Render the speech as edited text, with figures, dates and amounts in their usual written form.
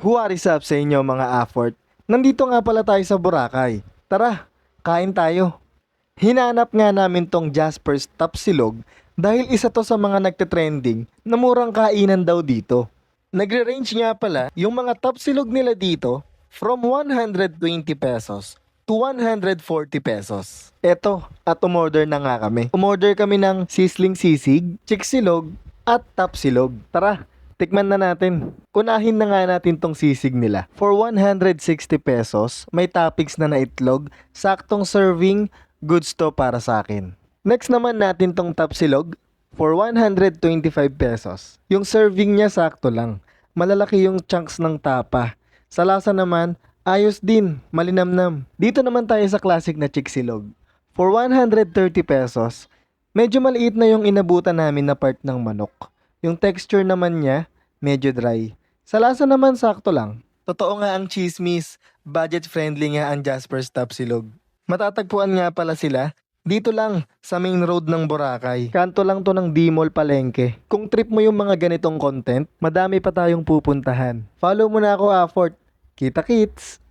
What is up sa inyo mga afford? Nandito nga pala tayo sa Boracay. Tara, kain tayo. Hinanap nga namin tong Jasper's Tapsilog dahil isa to sa mga nagte-trending na murang kainan daw dito. Nagre-range nga pala yung mga tapsilog nila dito from 120 pesos to 140 pesos. Eto, at umorder na nga kami. Umorder kami ng sisling sisig, chiksilog, at tapsilog. Tara, tikman na natin. Kunahin na nga natin tong sisig nila. For 160 pesos, may toppings na itlog, saktong serving, goods to para sa akin. Next naman natin tong tapsilog for 125 pesos. Yung serving niya sakto lang. Malalaki yung chunks ng tapa. Sa lasa naman, ayos din, malinamnam. Dito naman tayo sa classic na chiksilog. For 130 pesos, medyo maliit na yung inabutan namin na part ng manok. Yung texture naman niya, medyo dry. Sa lasa naman sakto lang. Totoo nga ang chismis, budget friendly nga ang Jasper's Tapsilog. Matatagpuan nga pala sila dito lang sa main road ng Boracay. Kanto lang to ng D-Mall Palengke. Kung trip mo yung mga ganitong content, madami pa tayong pupuntahan. Follow mo na ako, Afford. Kita kits!